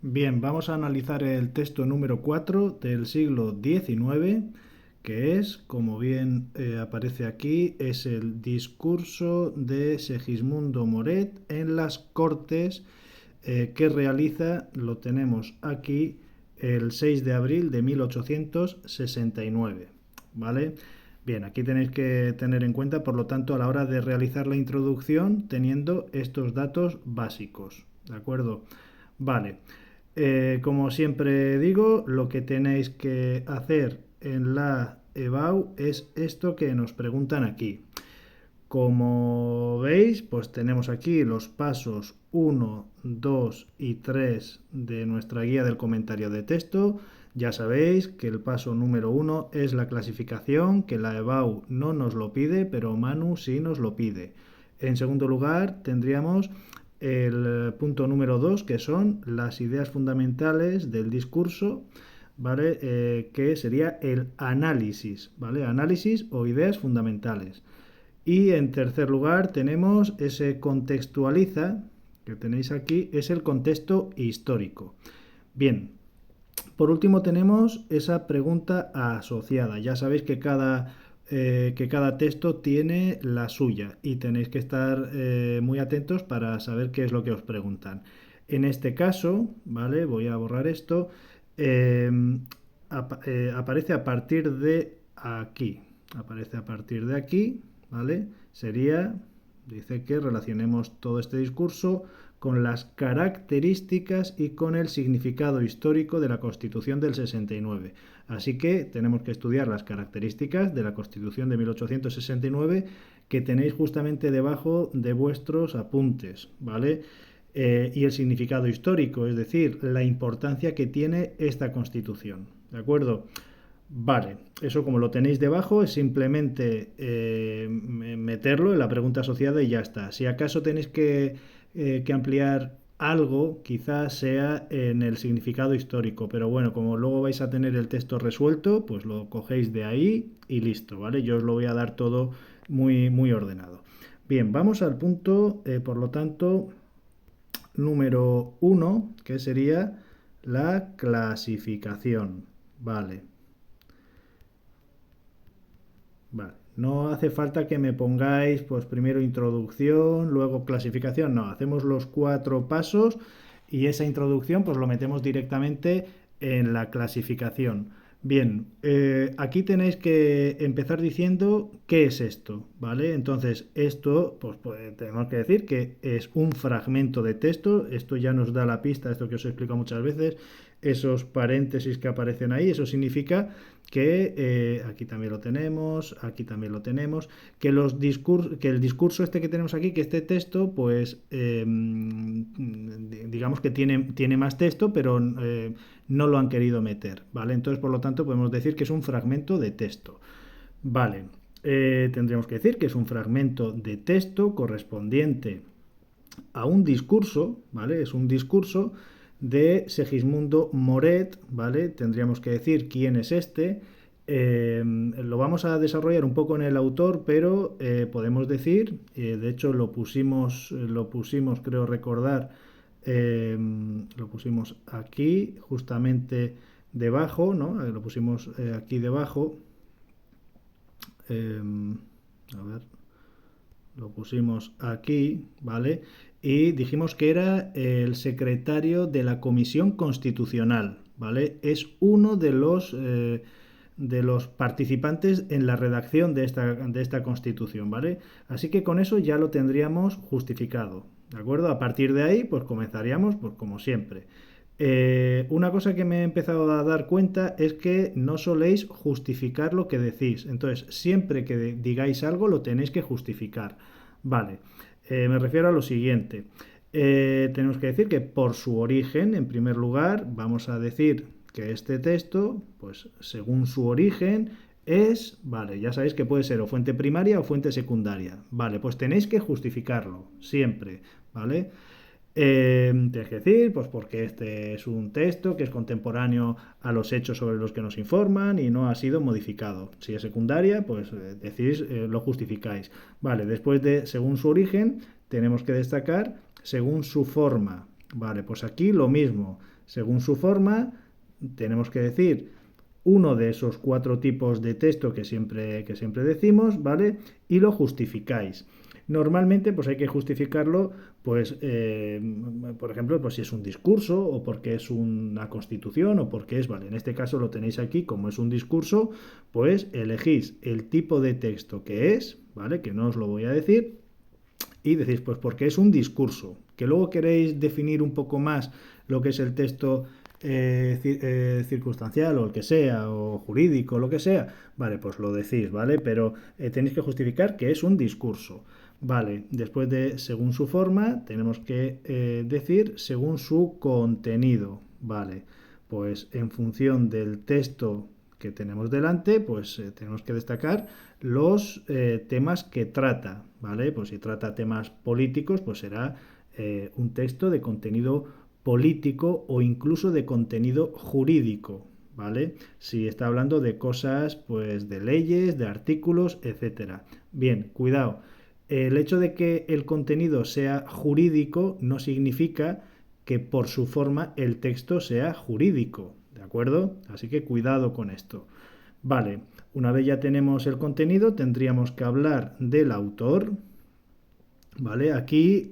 Bien, vamos a analizar el texto número 4 del siglo XIX, que es, como bien aparece aquí, es el discurso de Segismundo Moret en las Cortes que realiza, lo tenemos aquí, el 6 de abril de 1869. ¿Vale? Bien, aquí tenéis que tener en cuenta, por lo tanto, a la hora de realizar la introducción, teniendo estos datos básicos. ¿De acuerdo? Vale. Como siempre digo, lo que tenéis que hacer en la EBAU es esto que nos preguntan aquí. Como veis, pues tenemos aquí los pasos 1, 2 y 3 de nuestra guía del comentario de texto. Ya sabéis que el paso número 1 es la clasificación, que la EBAU no nos lo pide, pero Manu sí nos lo pide. En segundo lugar, tendríamos el punto número 2, que son las ideas fundamentales del discurso, ¿vale? Que sería el análisis, ¿vale? Análisis o ideas fundamentales. Y en tercer lugar tenemos ese contextualiza, que tenéis aquí, es el contexto histórico. Bien, por último tenemos esa pregunta asociada. Ya sabéis que cada texto tiene la suya y tenéis que estar muy atentos para saber qué es lo que os preguntan. En este caso, ¿vale? Voy a borrar esto. eh, Aparece a partir de aquí. Aparece a partir de aquí, ¿vale? Sería, dice que relacionemos todo este discurso con las características y con el significado histórico de la Constitución del 69. Así que tenemos que estudiar las características de la Constitución de 1869 que tenéis justamente debajo de vuestros apuntes, ¿vale? Y el significado histórico, es decir, la importancia que tiene esta Constitución, ¿de acuerdo? Vale, eso como lo tenéis debajo es simplemente meterlo en la pregunta asociada y ya está. Si acaso tenéis que ampliar algo, quizás sea en el significado histórico, pero bueno, como luego vais a tener el texto resuelto, pues lo cogéis de ahí y listo, ¿vale? Yo os lo voy a dar todo muy, muy ordenado. Bien, vamos al punto, por lo tanto, número uno, que sería la clasificación. Vale. Vale. No hace falta que me pongáis, pues primero introducción, luego clasificación. No, hacemos los cuatro pasos y esa introducción, pues lo metemos directamente en la clasificación. Bien, aquí tenéis que empezar diciendo qué es esto, ¿vale? Entonces, esto, pues tenemos que decir que es un fragmento de texto. Esto ya nos da la pista, esto que os he explicado muchas veces, esos paréntesis que aparecen ahí, eso significa que aquí también lo tenemos, aquí también lo tenemos, que, que el discurso este que tenemos aquí, que este texto, pues digamos que tiene más texto, pero no lo han querido meter, ¿vale? Entonces, por lo tanto, podemos decir que es un fragmento de texto. Vale, tendríamos que decir que es un fragmento de texto correspondiente a un discurso, ¿vale? Es un discurso de Segismundo Moret, ¿vale? Tendríamos que decir quién es este. Lo vamos a desarrollar un poco en el autor, pero podemos decir, de hecho lo pusimos, creo recordar, lo pusimos aquí, justamente debajo, ¿no? Lo pusimos aquí debajo. A ver, lo pusimos aquí, ¿vale? Y dijimos que era el secretario de la Comisión Constitucional, ¿vale? Es uno de los participantes en la redacción de esta Constitución, ¿vale? Así que con eso ya lo tendríamos justificado, ¿de acuerdo? A partir de ahí, pues comenzaríamos, pues como siempre. Una cosa que me he empezado a dar cuenta es que no soléis justificar lo que decís. Entonces, siempre que digáis algo, lo tenéis que justificar. Vale, me refiero a lo siguiente. Tenemos que decir que por su origen, en primer lugar, vamos a decir que este texto, pues según su origen, es, vale, ya sabéis que puede ser o fuente primaria o fuente secundaria. Vale, pues tenéis que justificarlo, siempre, ¿vale? Tienes que decir, pues porque este es un texto que es contemporáneo a los hechos sobre los que nos informan y no ha sido modificado. Si es secundaria, pues decís, lo justificáis. Vale, después de según su origen, tenemos que destacar según su forma. Vale, pues aquí lo mismo. Según su forma, tenemos que decir uno de esos 4 tipos de texto que siempre decimos, ¿vale? Y lo justificáis. Normalmente, pues hay que justificarlo, pues, por ejemplo, pues si es un discurso o porque es una constitución o porque es, vale, en este caso lo tenéis aquí, como es un discurso, pues elegís el tipo de texto que es, ¿vale? Que no os lo voy a decir, y decís, pues porque es un discurso. Que luego queréis definir un poco más lo que es el texto circunstancial o el que sea, o jurídico, lo que sea, vale, pues lo decís, ¿vale? Pero tenéis que justificar que es un discurso. Vale, después de según su forma, tenemos que decir según su contenido, ¿vale? Pues en función del texto que tenemos delante, pues tenemos que destacar los temas que trata, ¿vale? Pues si trata temas políticos, pues será un texto de contenido político o incluso de contenido jurídico, ¿vale? Si está hablando de cosas, pues de leyes, de artículos, etcétera. Bien, cuidado. El hecho de que el contenido sea jurídico no significa que por su forma el texto sea jurídico, ¿de acuerdo? Así que cuidado con esto. Vale, una vez ya tenemos el contenido, tendríamos que hablar del autor, ¿vale? Aquí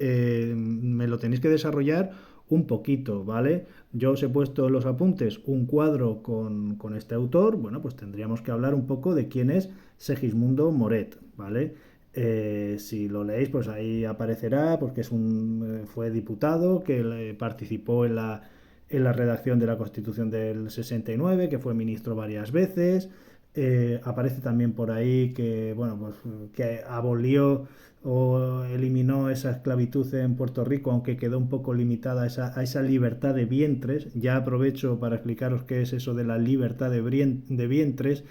me lo tenéis que desarrollar un poquito, ¿vale? Yo os he puesto en los apuntes un cuadro con este autor, bueno, pues tendríamos que hablar un poco de quién es Segismundo Moret, ¿vale? Si lo leéis, pues ahí aparecerá, porque fue diputado, que participó en la redacción de la Constitución del 69, que fue ministro varias veces. Aparece también por ahí que, bueno, pues que abolió o eliminó esa esclavitud en Puerto Rico, aunque quedó un poco limitada a esa libertad de vientres. Ya aprovecho para explicaros qué es eso de la libertad de vientres,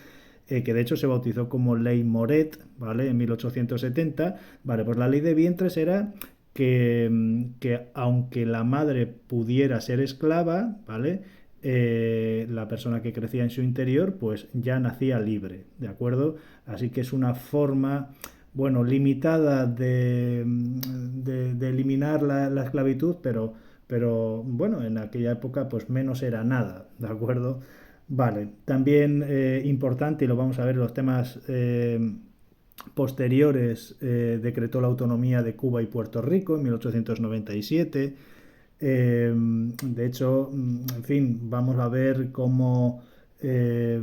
que de hecho se bautizó como Ley Moret, ¿vale? En 1870. Vale, pues la ley de vientres era que aunque la madre pudiera ser esclava, ¿vale? La persona que crecía en su interior, pues ya nacía libre, ¿de acuerdo? Así que es una forma, bueno, limitada de eliminar la esclavitud, pero bueno, en aquella época pues menos era nada, ¿de acuerdo? Vale, también importante, y lo vamos a ver en los temas posteriores, decretó la autonomía de Cuba y Puerto Rico en 1897. De hecho, en fin, vamos a ver eh,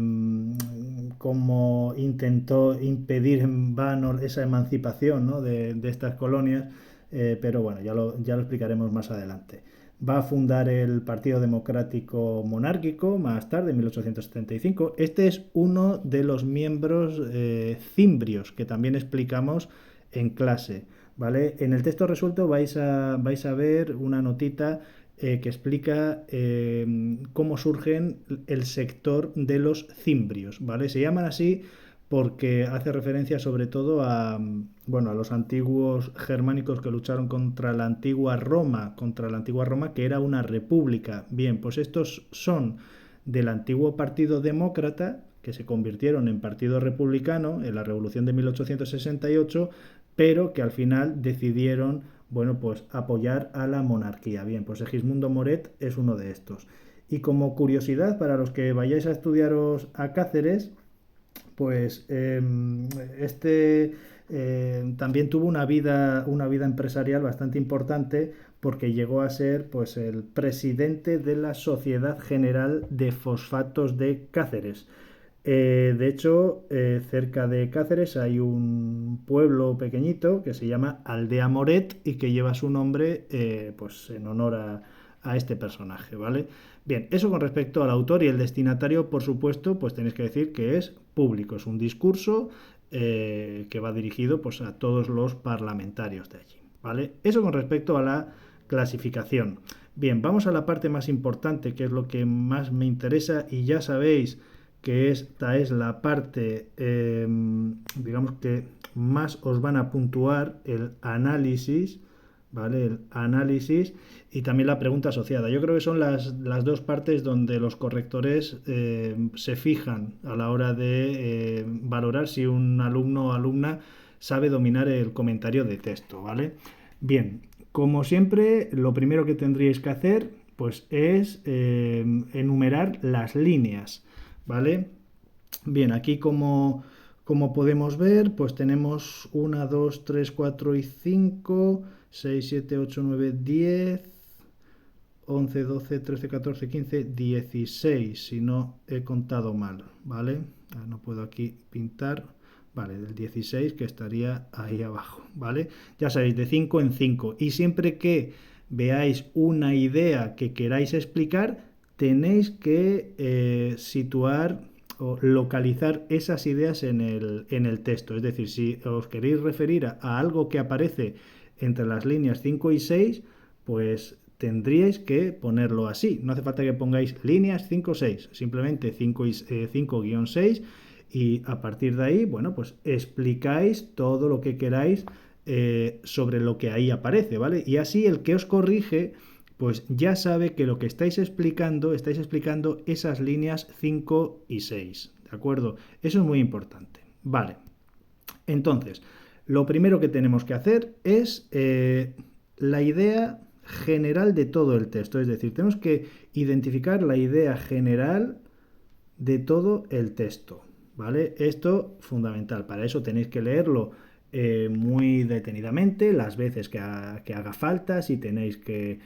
cómo intentó impedir en vano esa emancipación, ¿no? de estas colonias, pero bueno, ya lo explicaremos más adelante. Va a fundar el Partido Democrático Monárquico más tarde, en 1875. Este es uno de los miembros cimbrios que también explicamos en clase. ¿Vale? En el texto resuelto vais a ver una notita que explica cómo surgen el sector de los cimbrios, ¿vale? Se llaman así porque hace referencia sobre todo bueno, a los antiguos germánicos que lucharon contra la antigua Roma, que era una república. Bien, pues estos son del antiguo Partido Demócrata, que se convirtieron en Partido Republicano en la Revolución de 1868, pero que al final decidieron, bueno, pues apoyar a la monarquía. Bien, pues Segismundo Moret es uno de estos. Y como curiosidad, para los que vayáis a estudiaros a Cáceres, pues también tuvo una vida empresarial bastante importante, porque llegó a ser pues el presidente de la Sociedad General de Fosfatos de Cáceres. De hecho, cerca de Cáceres hay un pueblo pequeñito que se llama Aldea Moret y que lleva su nombre pues en honor a este personaje, ¿vale? Bien, eso con respecto al autor, y el destinatario, por supuesto, pues tenéis que decir que es público, es un discurso que va dirigido pues a todos los parlamentarios de allí, ¿vale? Eso con respecto a la clasificación. Bien, vamos a la parte más importante, que es lo que más me interesa, y ya sabéis que esta es la parte, digamos que más os van a puntuar, el análisis, ¿vale? El análisis y también la pregunta asociada. Yo creo que son las dos partes donde los correctores se fijan a la hora de valorar si un alumno o alumna sabe dominar el comentario de texto, ¿vale? Bien, Como siempre, lo primero que tendríais que hacer pues es enumerar las líneas, ¿vale? Bien, aquí como podemos ver, pues tenemos 1, 2, 3, 4 y 5, 6, 7, 8, 9, 10, 11, 12, 13, 14, 15, 16, si no he contado mal, ¿vale? No puedo aquí pintar, vale, del 16 que estaría ahí abajo, ¿vale? Ya sabéis, de 5 en 5. Y siempre que veáis una idea que queráis explicar, tenéis que situar o localizar esas ideas en el texto. Es decir, si os queréis referir a algo que aparece entre las líneas 5 y 6, pues tendríais que ponerlo así. No hace falta que pongáis líneas 5 o 6, simplemente 5-6 y a partir de ahí, bueno, pues explicáis todo lo que queráis sobre lo que ahí aparece, ¿vale? Y así el que os corrige, pues ya sabe que lo que estáis explicando esas líneas 5 y 6, ¿de acuerdo? Eso es muy importante. Vale, entonces, lo primero que tenemos que hacer es la idea general de todo el texto, es decir, tenemos que identificar la idea general de todo el texto, ¿vale? Esto fundamental, para eso tenéis que leerlo muy detenidamente, las veces que haga falta, si tenéis que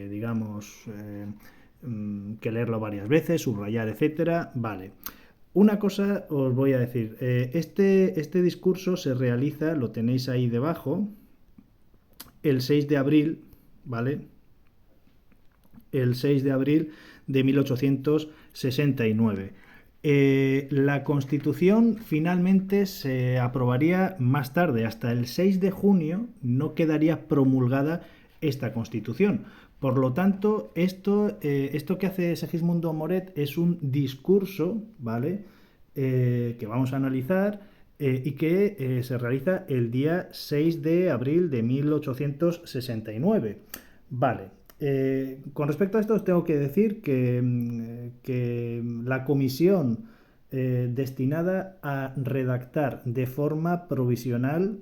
digamos, que leerlo varias veces, subrayar, etcétera, vale. Una cosa os voy a decir, este discurso se realiza, lo tenéis ahí debajo, el 6 de abril, ¿vale? El 6 de abril de 1869. La Constitución finalmente se aprobaría más tarde, hasta el 6 de junio no quedaría promulgada esta Constitución. Por lo tanto, esto que hace Segismundo Moret es un discurso, ¿vale? Que vamos a analizar y que se realiza el día 6 de abril de 1869. Vale. Con respecto a esto os tengo que decir que la comisión destinada a redactar de forma provisional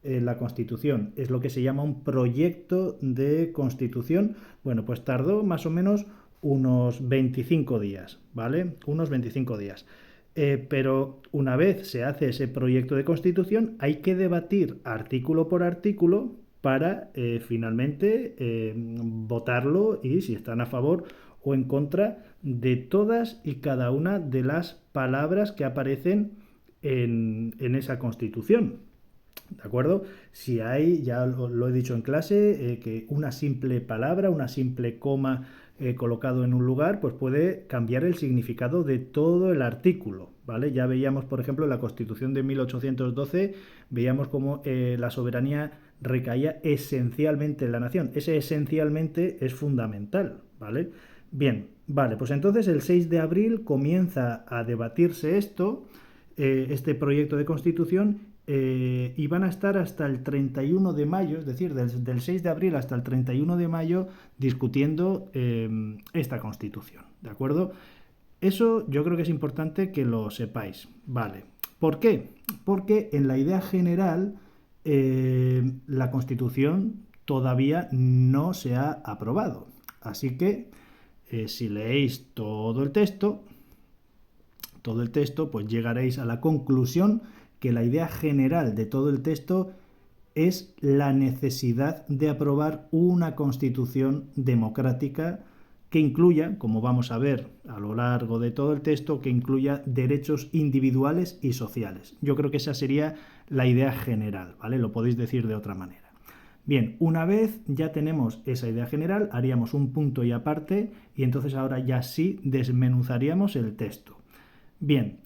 la Constitución es lo que se llama un proyecto de Constitución. Bueno, pues tardó más o menos unos 25 días, ¿vale? Unos 25 días. Pero una vez se hace ese proyecto de Constitución, hay que debatir artículo por artículo para finalmente votarlo y si están a favor o en contra de todas y cada una de las palabras que aparecen en esa Constitución. ¿De acuerdo? Si hay, ya lo he dicho en clase, que una simple palabra, una simple coma colocado en un lugar, pues puede cambiar el significado de todo el artículo, ¿vale? Ya veíamos, por ejemplo, en la Constitución de 1812, veíamos cómo la soberanía recaía esencialmente en la nación. Ese esencialmente es fundamental, ¿vale? Bien, vale, pues entonces el 6 de abril comienza a debatirse este proyecto de Constitución y van a estar hasta el 31 de mayo, es decir, del 6 de abril hasta el 31 de mayo discutiendo esta Constitución, ¿de acuerdo? Eso yo creo que es importante que lo sepáis, ¿vale? ¿Por qué? Porque en la idea general la Constitución todavía no se ha aprobado, así que si leéis todo el texto, pues llegaréis a la conclusión que la idea general de todo el texto es la necesidad de aprobar una constitución democrática que incluya, como vamos a ver a lo largo de todo el texto, que incluya derechos individuales y sociales. Yo creo que esa sería la idea general, ¿vale? Lo podéis decir de otra manera. Bien, una vez ya tenemos esa idea general, haríamos un punto y aparte y entonces ahora ya sí desmenuzaríamos el texto. Bien,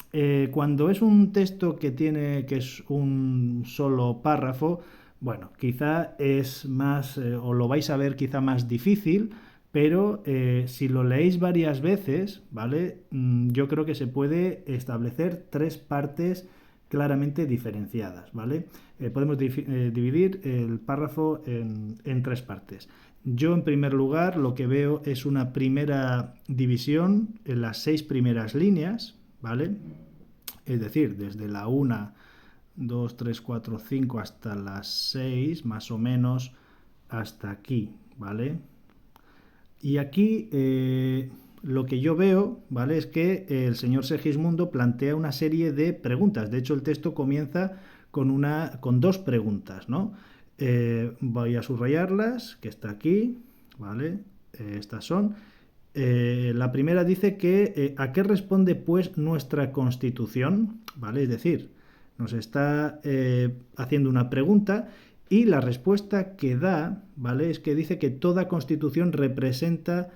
cuando es un texto que es un solo párrafo, bueno, quizá es más, o lo vais a ver quizá más difícil, pero si lo leéis varias veces, ¿vale? Yo creo que se puede establecer tres partes claramente diferenciadas, ¿vale? Podemos dividir el párrafo en tres partes. Yo, en primer lugar, lo que veo es una primera división en las 6 primeras líneas, ¿vale? Es decir, desde la 1 2, 3, 4, 5 hasta las 6, más o menos hasta aquí, ¿vale? Y aquí lo que yo veo, ¿vale? Es que el señor Segismundo plantea una serie de preguntas. De hecho, el texto comienza con dos preguntas, ¿no? Voy a subrayarlas, que está aquí, ¿vale? Estas son. La primera dice que ¿a qué responde pues nuestra Constitución? ¿Vale? Es decir, nos está haciendo una pregunta y la respuesta que da, ¿vale? Es que dice que toda Constitución representa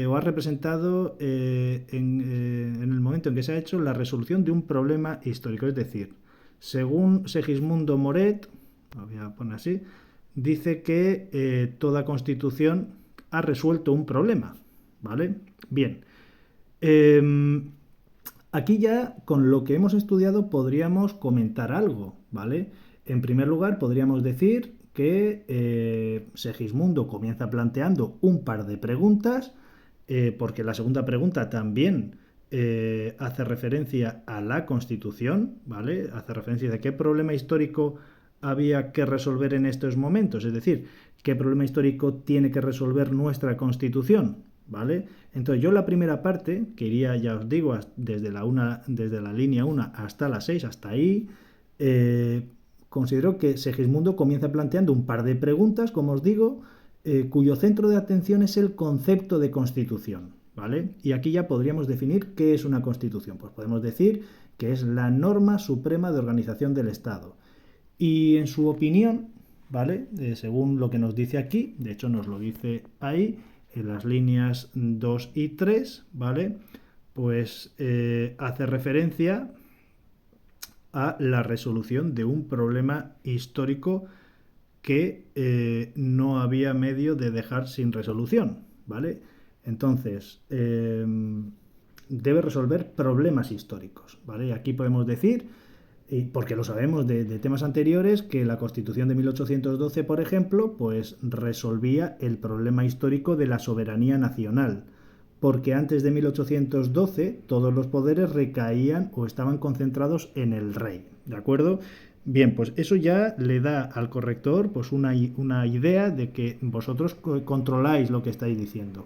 o ha representado en el momento en que se ha hecho la resolución de un problema histórico. Es decir, según Segismundo Moret, lo voy a poner así, dice que toda Constitución ha resuelto un problema. ¿Vale? Bien. Eh, Aquí ya con lo que hemos estudiado podríamos comentar algo, ¿vale? En primer lugar, podríamos decir que Segismundo comienza planteando un par de preguntas, porque la segunda pregunta también hace referencia a la Constitución, ¿vale? Hace referencia de qué problema histórico había que resolver en estos momentos, es decir, qué problema histórico tiene que resolver nuestra Constitución, ¿vale? Entonces yo la primera parte, que iría, ya os digo, desde la línea 1 hasta la 6, hasta ahí, considero que Segismundo comienza planteando un par de preguntas, como os digo, cuyo centro de atención es el concepto de constitución, ¿vale? Y aquí ya podríamos definir qué es una constitución. Pues podemos decir que es la norma suprema de organización del Estado. Y en su opinión, ¿vale? Según lo que nos dice aquí, de hecho nos lo dice ahí, en las líneas 2 y 3, ¿vale? Pues hace referencia a la resolución de un problema histórico que no había medio de dejar sin resolución, ¿vale? Entonces, debe resolver problemas históricos, ¿vale? Aquí podemos decir, porque lo sabemos de temas anteriores, que la Constitución de 1812, por ejemplo, pues resolvía el problema histórico de la soberanía nacional, porque antes de 1812 todos los poderes recaían o estaban concentrados en el rey, ¿de acuerdo? Bien, pues eso ya le da al corrector pues una idea de que vosotros controláis lo que estáis diciendo.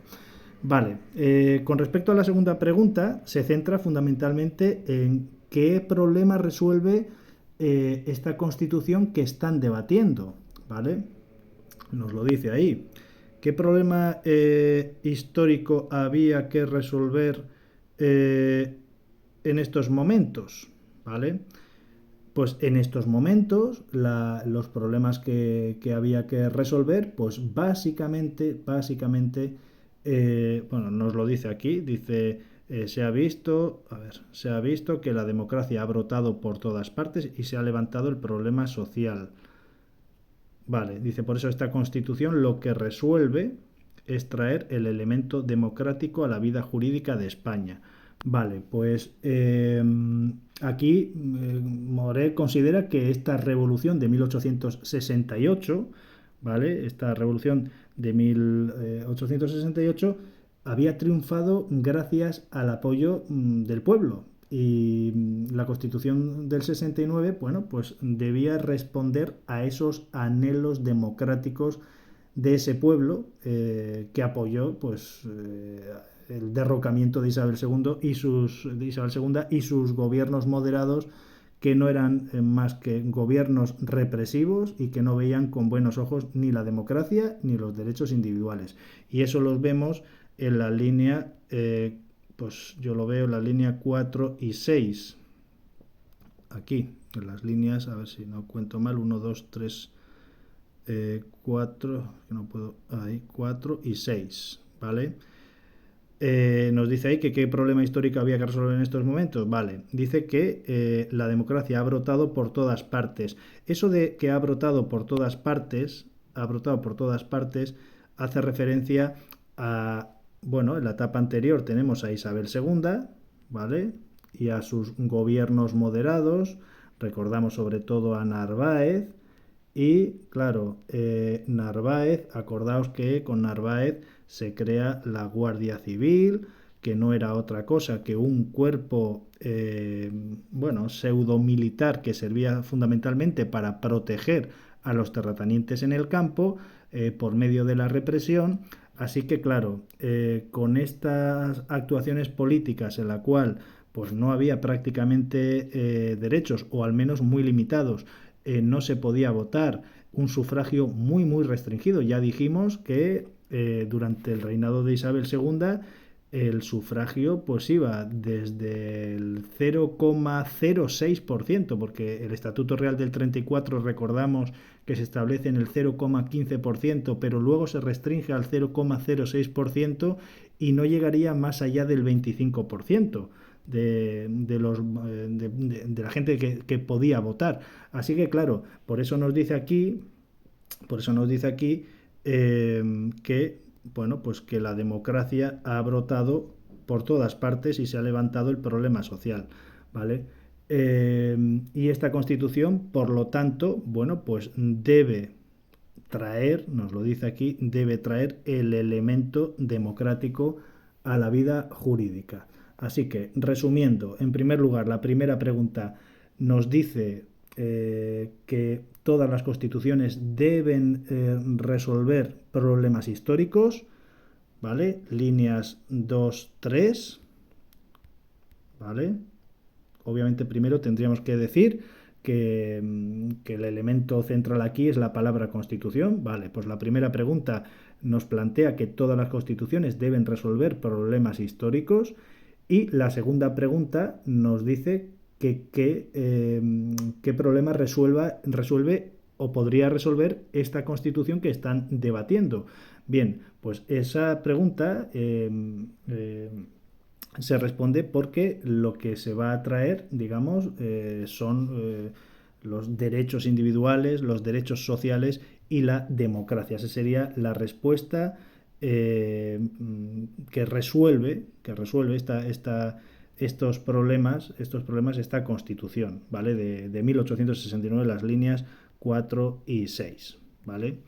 Vale, con respecto a la segunda pregunta, se centra fundamentalmente en qué problema resuelve esta constitución que están debatiendo, ¿vale? Nos lo dice ahí. ¿Qué problema histórico había que resolver en estos momentos? ¿Vale? Pues en estos momentos los problemas que había que resolver, pues básicamente, bueno, nos lo dice aquí, dice, se ha visto que la democracia ha brotado por todas partes y se ha levantado el problema social. Vale, dice, por eso esta constitución lo que resuelve es traer el elemento democrático a la vida jurídica de España. Vale, pues aquí Moret considera que esta revolución de 1868, ¿vale? Esta revolución de 1868 había triunfado gracias al apoyo del pueblo. Y la Constitución del 69, bueno, pues debía responder a esos anhelos democráticos de ese pueblo que apoyó pues el derrocamiento de Isabel II y sus gobiernos moderados que no eran más que gobiernos represivos y que no veían con buenos ojos ni la democracia ni los derechos individuales. Y eso los vemos en la línea, pues yo lo veo en la línea 4 y 6. Aquí, en las líneas, a ver si no cuento mal, 1, 2, 3, 4, que no puedo, ahí, 4 y 6, ¿vale? Nos dice ahí que qué problema histórico había que resolver en estos momentos. Vale, dice que la democracia ha brotado por todas partes. Eso de que ha brotado por todas partes, hace referencia a, bueno, en la etapa anterior tenemos a Isabel II, ¿vale? Y a sus gobiernos moderados. Recordamos sobre todo a Narváez. Y claro, Narváez, acordaos que con Narváez se crea la Guardia Civil, que no era otra cosa que un cuerpo, bueno, pseudomilitar que servía fundamentalmente para proteger a los terratenientes en el campo por medio de la represión. Así que, claro, con estas actuaciones políticas en la cual pues no había prácticamente derechos, o al menos muy limitados, no se podía votar, un sufragio muy muy restringido. Ya dijimos que durante el reinado de Isabel II el sufragio pues iba desde el 0,06%, porque el Estatuto Real del 34 recordamos que se establece en el 0,15%, pero luego se restringe al 0,06% y no llegaría más allá del 25% de la gente que podía votar. Así que claro, por eso nos dice aquí que bueno, pues que la democracia ha brotado por todas partes y se ha levantado el problema social, ¿vale? Y esta Constitución, por lo tanto, bueno, pues debe traer, nos lo dice aquí, debe traer el elemento democrático a la vida jurídica. Así que, resumiendo, en primer lugar, la primera pregunta nos dice que todas las constituciones deben resolver problemas históricos, ¿vale? Líneas 2, 3, ¿vale? Obviamente primero tendríamos que decir que el elemento central aquí es la palabra constitución. Vale, pues la primera pregunta nos plantea que todas las constituciones deben resolver problemas históricos, y la segunda pregunta nos dice qué problema resuelve o podría resolver esta constitución que están debatiendo. Bien, pues esa pregunta se responde porque lo que se va a traer, digamos, son los derechos individuales, los derechos sociales y la democracia. Esa sería la respuesta que resuelve estos problemas, esta Constitución, ¿vale? De 1869, las líneas 4 y 6, ¿vale?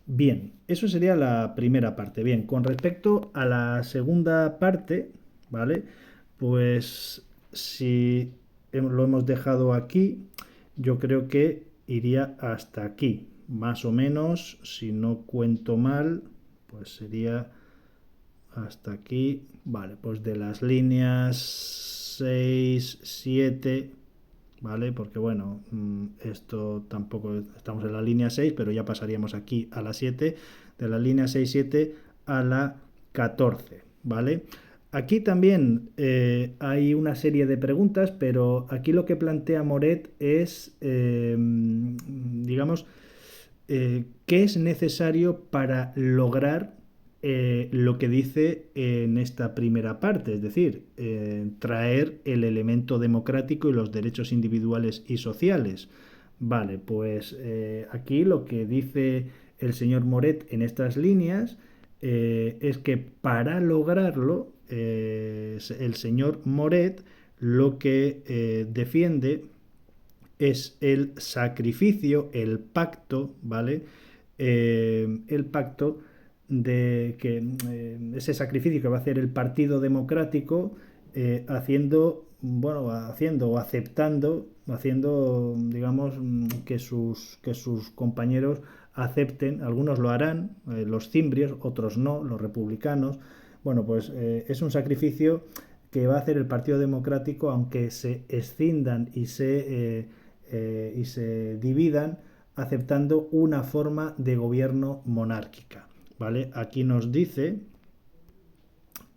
Bien, eso sería la primera parte. Bien, con respecto a la segunda parte, ¿vale? Pues si lo hemos dejado aquí, yo creo que iría hasta aquí. Más o menos, si no cuento mal, pues sería hasta aquí. Vale, pues de las líneas 6, 7, ¿vale? Porque bueno, esto tampoco estamos en la línea 6, pero ya pasaríamos aquí a la 7, de la línea 6, 7 a la 14, ¿vale? Aquí también hay una serie de preguntas, pero aquí lo que plantea Moret es, digamos, qué es necesario para lograr lo que dice en esta primera parte, es decir, traer el elemento democrático y los derechos individuales y sociales. Vale, pues aquí lo que dice el señor Moret en estas líneas es que para lograrlo, el señor Moret lo que defiende es el sacrificio, el pacto, ¿vale? El pacto de que ese sacrificio que va a hacer el Partido Democrático haciendo o haciendo, digamos, que sus compañeros acepten. Algunos lo harán, los cimbrios, otros no, los republicanos. Bueno, pues es un sacrificio que va a hacer el Partido Democrático, aunque se escindan y se dividan, aceptando una forma de gobierno monárquica, ¿vale? Aquí nos dice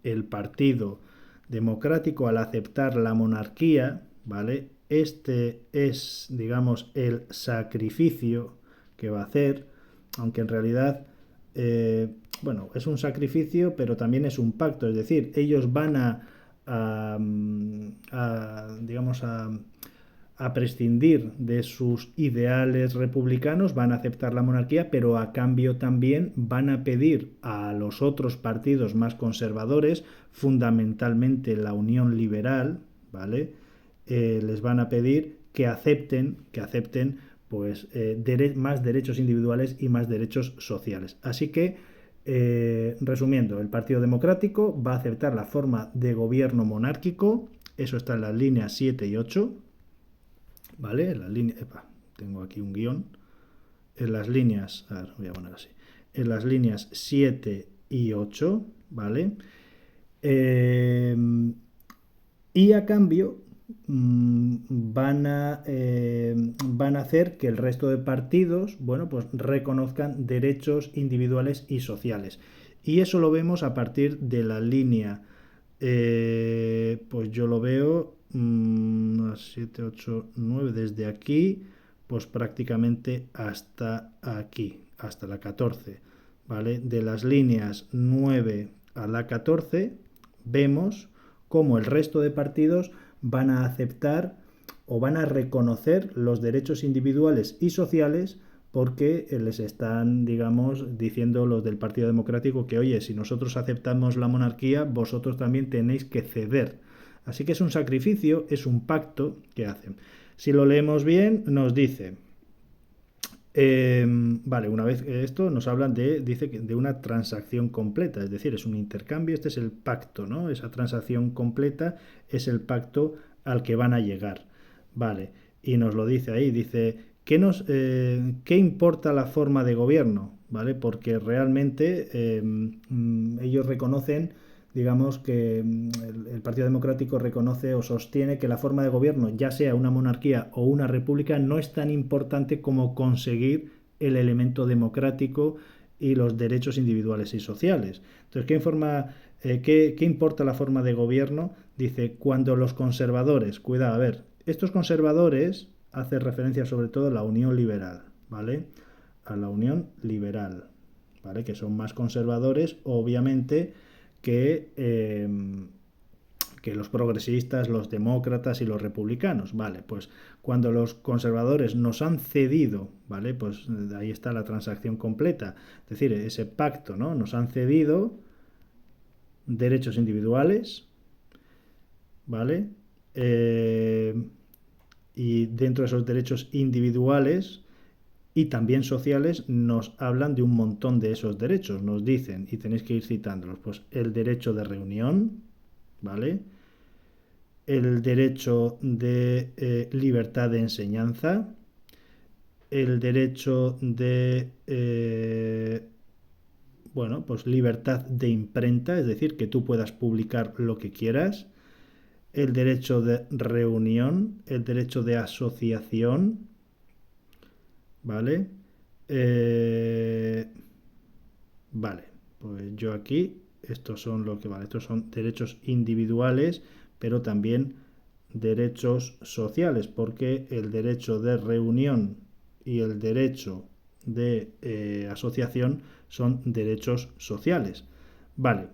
el Partido Democrático, al aceptar la monarquía, ¿vale? Este es, digamos, el sacrificio que va a hacer, aunque en realidad, bueno, es un sacrificio, pero también es un pacto, es decir, ellos van digamos, a prescindir de sus ideales republicanos, van a aceptar la monarquía, pero a cambio también van a pedir a los otros partidos más conservadores, fundamentalmente la Unión Liberal, ¿vale? Les van a pedir que acepten pues más derechos individuales y más derechos sociales. Así que Resumiendo, el Partido Democrático va a aceptar la forma de gobierno monárquico, eso está en las líneas 7 y 8, ¿vale? En las líneas, tengo aquí un guión, en las líneas, a ver, voy a poner así, en las líneas 7 y 8, ¿vale? Eh, y a cambio van a hacer que el resto de partidos, bueno, pues reconozcan derechos individuales y sociales. Y eso lo vemos a partir de la línea, pues yo lo veo 7, 8, 9 desde aquí, pues prácticamente hasta aquí, hasta la 14, ¿vale? De las líneas 9 a la 14 vemos cómo el resto de partidos van a aceptar o van a reconocer los derechos individuales y sociales porque les están, digamos, diciendo los del Partido Democrático que, oye, si nosotros aceptamos la monarquía, vosotros también tenéis que ceder. Así que es un sacrificio, es un pacto que hacen. Si lo leemos bien, nos dice, vale, una vez esto nos hablan dice que de una transacción completa, es decir, es un intercambio, este es el pacto, ¿no? Esa transacción completa es el pacto al que van a llegar, vale, y nos lo dice ahí, dice, ¿qué importa la forma de gobierno? ¿Vale? Porque realmente ellos reconocen, digamos que el Partido Democrático reconoce o sostiene que la forma de gobierno, ya sea una monarquía o una república, no es tan importante como conseguir el elemento democrático y los derechos individuales y sociales. Entonces, ¿qué importa la forma de gobierno? Dice, cuando los conservadores, cuidado, a ver, estos conservadores hacen referencia sobre todo a la Unión Liberal, ¿vale? A la Unión Liberal, ¿vale? Que son más conservadores, obviamente, que los progresistas, los demócratas y los republicanos, ¿vale? Pues cuando los conservadores nos han cedido, ¿vale? Pues ahí está la transacción completa, es decir, ese pacto, ¿no? Nos han cedido derechos individuales, ¿vale? Eh, y dentro de esos derechos individuales y también sociales nos hablan de un montón de esos derechos, nos dicen, y tenéis que ir citándolos, pues el derecho de reunión, ¿vale? El derecho de libertad de enseñanza, el derecho de, bueno, pues libertad de imprenta, es decir, que tú puedas publicar lo que quieras, el derecho de reunión, el derecho de asociación, ¿vale? Eh, vale, pues yo aquí, estos son lo que vale, estos son derechos individuales, pero también derechos sociales, porque el derecho de reunión y el derecho de asociación son derechos sociales. Vale,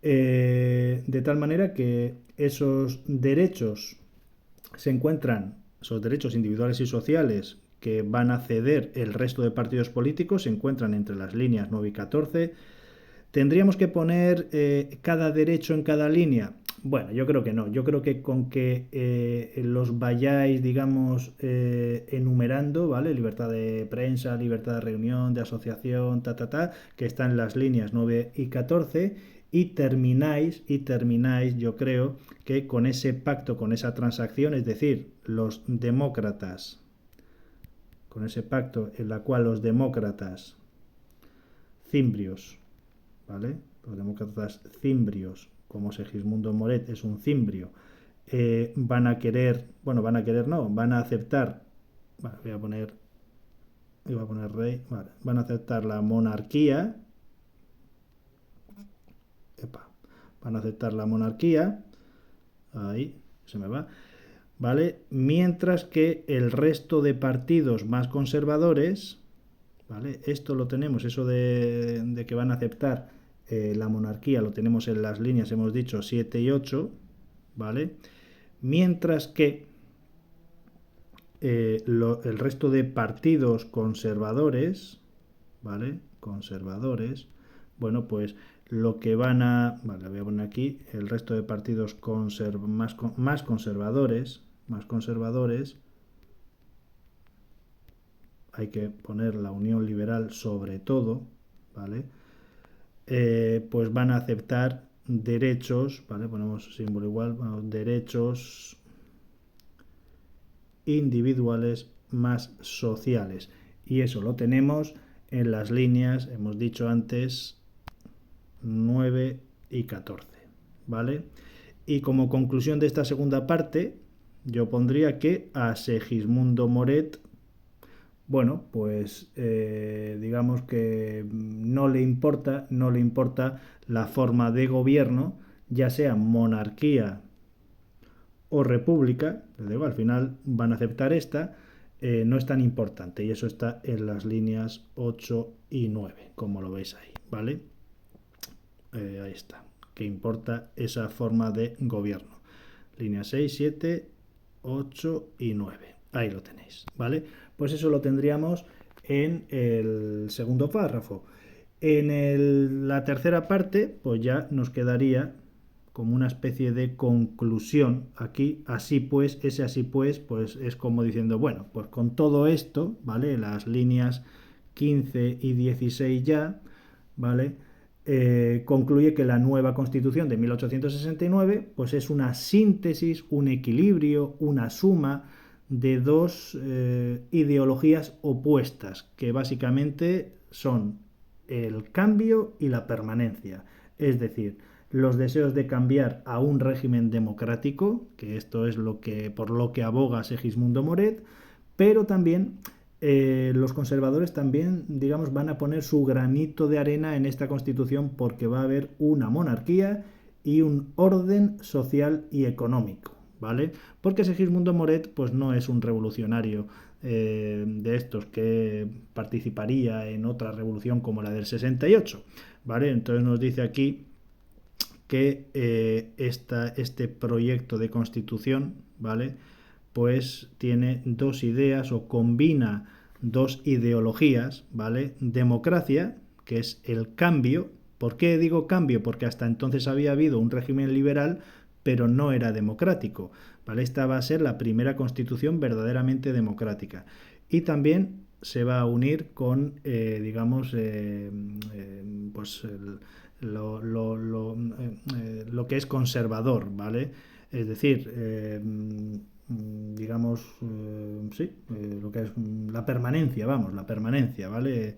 de tal manera que esos derechos se encuentran, esos derechos individuales y sociales que van a ceder el resto de partidos políticos, se encuentran entre las líneas 9 y 14. ¿Tendríamos que poner cada derecho en cada línea? Bueno, yo creo que no. Yo creo que con que los vayáis, digamos, enumerando, ¿vale? Libertad de prensa, libertad de reunión, de asociación, que están en las líneas 9 y 14, y termináis, yo creo, que con ese pacto, con esa transacción, es decir, los demócratas, con ese pacto en la cual los demócratas cimbrios, ¿vale? Los demócratas cimbrios, como Segismundo Moret es un cimbrio, van a querer, bueno, no, van a aceptar, vale, voy a poner rey, vale, van a aceptar la monarquía, epa, van a aceptar la monarquía, ahí se me va, ¿vale? Mientras que el resto de partidos más conservadores, ¿vale? Esto lo tenemos, eso de que van a aceptar la monarquía, lo tenemos en las líneas, hemos dicho 7 y 8, ¿vale? Mientras que el resto de partidos conservadores, ¿vale? Conservadores, bueno, pues lo que van a, vale, voy a poner aquí, el resto de partidos más conservadores, hay que poner la Unión Liberal sobre todo, ¿vale? pues van a aceptar derechos, ¿vale? Ponemos símbolo igual, bueno, derechos individuales más sociales. Y eso lo tenemos en las líneas, hemos dicho antes, 9 y 14, ¿vale? Y como conclusión de esta segunda parte, yo pondría que a Segismundo Moret, bueno, pues digamos que no le importa la forma de gobierno, ya sea monarquía o república, digo, al final van a aceptar esta, no es tan importante y eso está en las líneas 8 y 9, como lo veis ahí, ¿vale? Ahí está, que importa esa forma de gobierno. Líneas 6, 7, 8 y 9. Ahí lo tenéis, ¿vale? Pues eso lo tendríamos en el segundo párrafo. La tercera parte, pues ya nos quedaría como una especie de conclusión aquí, así pues, ese así pues es como diciendo, bueno, pues con todo esto, ¿vale? Las líneas 15 y 16 ya, ¿vale? Concluye que la nueva Constitución de 1869 pues es una síntesis, un equilibrio, una suma de dos ideologías opuestas, que básicamente son el cambio y la permanencia. Es decir, los deseos de cambiar a un régimen democrático, que esto es por lo que aboga Segismundo Moret, pero también los conservadores también, digamos, van a poner su granito de arena en esta Constitución porque va a haber una monarquía y un orden social y económico, ¿vale? Porque Segismundo Moret pues no es un revolucionario de estos que participaría en otra revolución como la del 68, ¿vale? Entonces nos dice aquí que este proyecto de constitución, ¿vale? Pues tiene dos ideas o combina dos ideologías, ¿vale? Democracia, que es el cambio. ¿Por qué digo cambio? Porque hasta entonces había habido un régimen liberal, pero no era democrático, ¿vale? Esta va a ser la primera constitución verdaderamente democrática. Y también se va a unir con, digamos, pues lo que es conservador, ¿vale? Es decir, digamos, sí, lo que es la permanencia, vamos, la permanencia, ¿vale?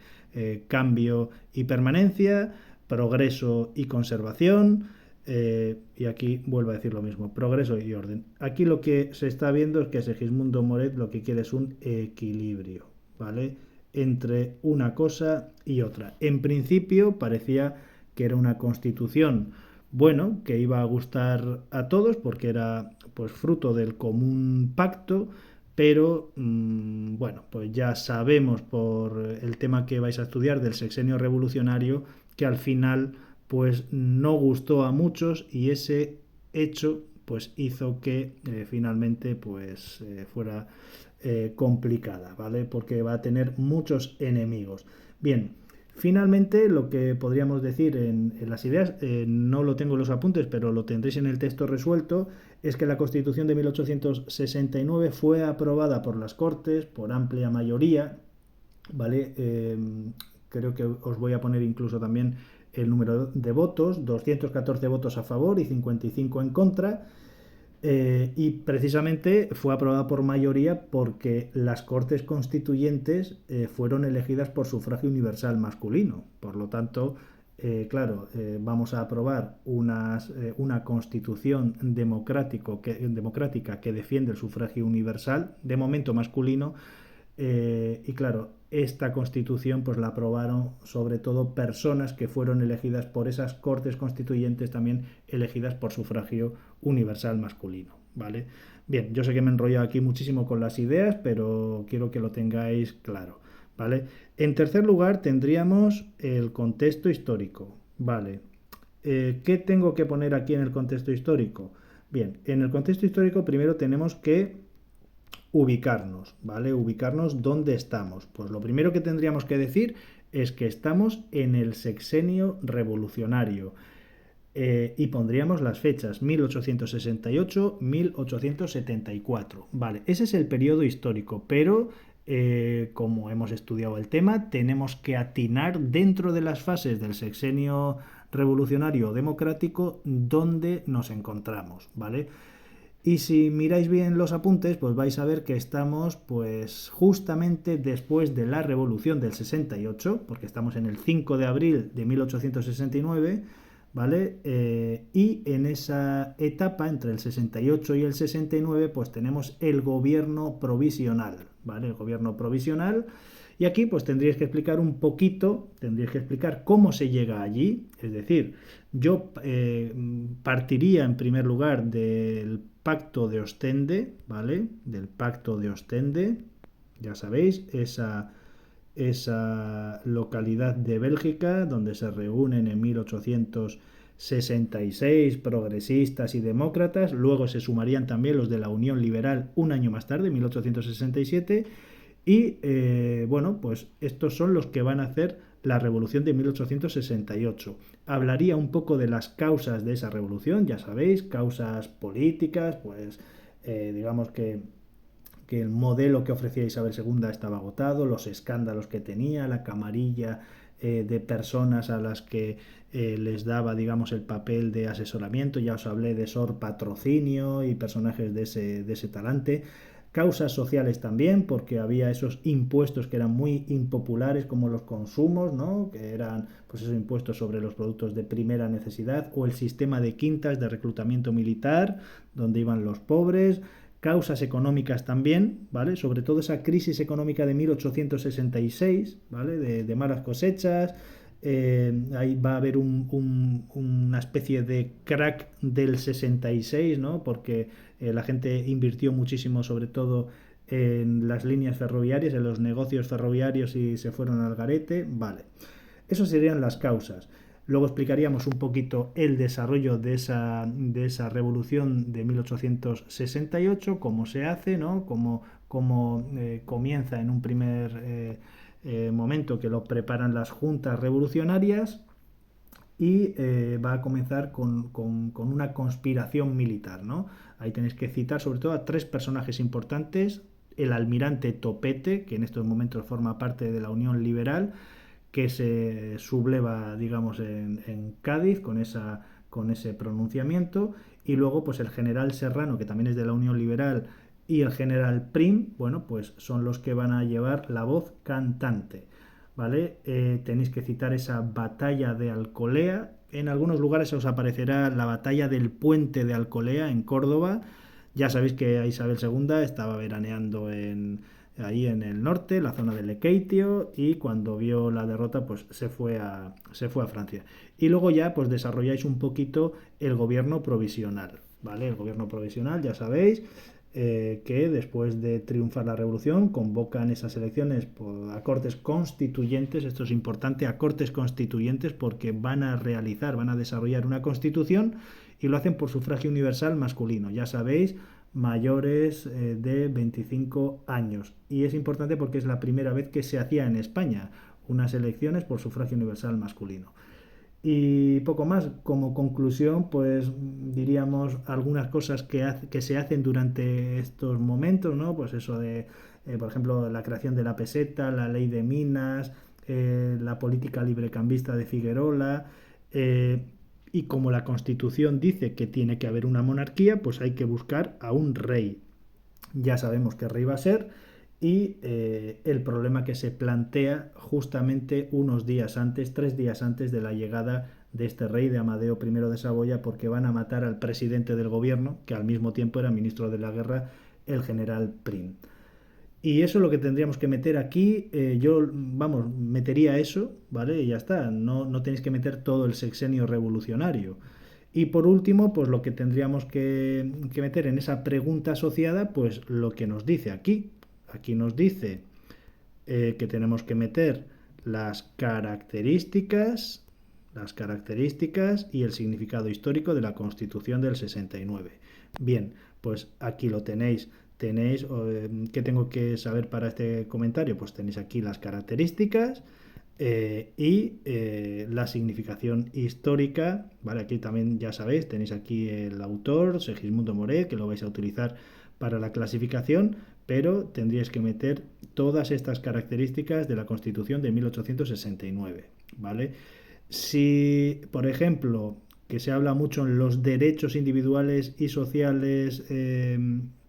Cambio y permanencia, progreso y conservación, y aquí vuelvo a decir lo mismo, progreso y orden. Aquí lo que se está viendo es que Segismundo Moret lo que quiere es un equilibrio, ¿vale? Entre una cosa y otra. En principio parecía que era una constitución, bueno, que iba a gustar a todos porque era pues fruto del común pacto, pero bueno, pues ya sabemos por el tema que vais a estudiar del sexenio revolucionario que al final pues no gustó a muchos y ese hecho pues hizo que finalmente pues fuera complicada, ¿vale? Porque va a tener muchos enemigos. Bien, finalmente, lo que podríamos decir en las ideas, no lo tengo en los apuntes, pero lo tendréis en el texto resuelto, es que la Constitución de 1869 fue aprobada por las Cortes por amplia mayoría, ¿vale? Creo que os voy a poner incluso también el número de votos, 214 votos a favor y 55 en contra, y precisamente fue aprobada por mayoría porque las Cortes Constituyentes fueron elegidas por sufragio universal masculino. Por lo tanto, claro, vamos a aprobar una constitución democrática que defiende el sufragio universal, de momento masculino, y claro, esta constitución pues la aprobaron sobre todo personas que fueron elegidas por esas cortes constituyentes también elegidas por sufragio universal masculino, ¿vale? Bien, yo sé que me he enrollado aquí muchísimo con las ideas, pero quiero que lo tengáis claro, ¿vale? En tercer lugar tendríamos el contexto histórico, ¿vale? ¿Qué tengo que poner aquí en el contexto histórico? Bien, en el contexto histórico primero tenemos que ubicarnos, ¿vale? Ubicarnos dónde estamos. Pues lo primero que tendríamos que decir es que estamos en el sexenio revolucionario. Y pondríamos las fechas 1868-1874. Vale, ese es el periodo histórico, pero como hemos estudiado el tema, tenemos que atinar dentro de las fases del sexenio revolucionario democrático dónde nos encontramos, ¿vale? Y si miráis bien los apuntes, pues vais a ver que estamos pues justamente después de la Revolución del 68, porque estamos en el 5 de abril de 1869, ¿vale? Y en esa etapa, entre el 68 y el 69, pues tenemos el gobierno provisional, ¿vale? El gobierno provisional. Y aquí pues tendríais que explicar un poquito, tendríais que explicar cómo se llega allí, es decir, yo partiría en primer lugar del Pacto de Ostende, ¿vale? Del Pacto de Ostende, ya sabéis, esa localidad de Bélgica donde se reúnen en 1866 progresistas y demócratas, luego se sumarían también los de la Unión Liberal un año más tarde, 1867, y bueno, pues estos son los que van a hacer la revolución de 1868. Hablaría un poco de las causas de esa revolución, ya sabéis, causas políticas, pues digamos que el modelo que ofrecía Isabel II estaba agotado, los escándalos que tenía, la camarilla de personas a las que les daba, digamos, el papel de asesoramiento. Ya os hablé de Sor Patrocinio y personajes de ese talante. Causas sociales también, porque había esos impuestos que eran muy impopulares, como los consumos, ¿no? Que eran pues esos impuestos sobre los productos de primera necesidad, o el sistema de quintas de reclutamiento militar, donde iban los pobres. Causas económicas también, ¿vale? Sobre todo esa crisis económica de 1866, ¿vale? De malas cosechas. Ahí va a haber una especie de crack del 66, ¿no? Porque la gente invirtió muchísimo, sobre todo en las líneas ferroviarias, en los negocios ferroviarios, y se fueron al garete. Vale, esas serían las causas. Luego explicaríamos un poquito el desarrollo de esa revolución de 1868, cómo se hace, ¿no? Cómo comienza en un primer momento, que lo preparan las juntas revolucionarias, y va a comenzar con una conspiración militar, ¿no? Ahí tenéis que citar sobre todo a tres personajes importantes: el almirante Topete, que en estos momentos forma parte de la Unión Liberal, que se subleva, digamos, en Cádiz con ese pronunciamiento, y luego pues el general Serrano, que también es de la Unión Liberal, y el general Prim, bueno, pues son los que van a llevar la voz cantante, ¿vale? Tenéis que citar esa batalla de Alcolea. En algunos lugares os aparecerá la batalla del puente de Alcolea en Córdoba. Ya sabéis que Isabel II estaba veraneando ahí en el norte, la zona de Lequeitio, y cuando vio la derrota pues se fue a Francia. Y luego ya pues desarrolláis un poquito el gobierno provisional, ¿vale? El gobierno provisional, ya sabéis, que después de triunfar la revolución convocan esas elecciones a cortes constituyentes. Esto es importante, a cortes constituyentes, porque van a desarrollar una constitución, y lo hacen por sufragio universal masculino, ya sabéis, mayores de 25 años. Y es importante porque es la primera vez que se hacía en España unas elecciones por sufragio universal masculino. Y poco más. Como conclusión, pues diríamos algunas cosas que se hacen durante estos momentos, ¿no? Pues eso de, por ejemplo, la creación de la peseta, la ley de minas, la política librecambista de Figuerola, eh, y como la Constitución dice que tiene que haber una monarquía, pues hay que buscar a un rey. Ya sabemos qué rey va a ser, y el problema que se plantea justamente unos días antes, 3 días antes de la llegada de este rey, de Amadeo I de Saboya, porque van a matar al presidente del gobierno, que al mismo tiempo era ministro de la guerra, el general Prim. Y eso es lo que tendríamos que meter aquí. Yo, vamos, metería eso, ¿vale? Y ya está. No, no tenéis que meter todo el sexenio revolucionario. Y por último, pues lo que tendríamos que meter en esa pregunta asociada, pues lo que nos dice aquí. Aquí nos dice que tenemos que meter las características y el significado histórico de la Constitución del 69. Bien, pues aquí lo tenéis. Tenéis, ¿qué tengo que saber para este comentario? Pues tenéis aquí las características y la significación histórica, ¿vale? Aquí también, ya sabéis, tenéis aquí el autor, Segismundo Moret, que lo vais a utilizar para la clasificación, pero tendríais que meter todas estas características de la Constitución de 1869, ¿vale? Si, por ejemplo, que se habla mucho en los derechos individuales y sociales,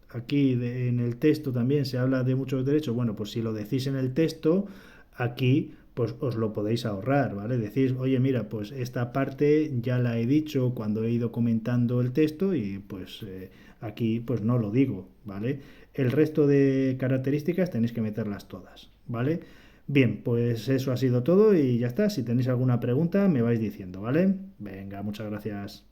aquí en el texto también se habla de muchos derechos, bueno, pues si lo decís en el texto, aquí pues os lo podéis ahorrar, ¿vale? Decís, oye, mira, pues esta parte ya la he dicho cuando he ido comentando el texto y pues aquí pues no lo digo, ¿vale? El resto de características tenéis que meterlas todas, ¿vale? Bien, pues eso ha sido todo y ya está. Si tenéis alguna pregunta me vais diciendo, ¿vale? Venga, muchas gracias.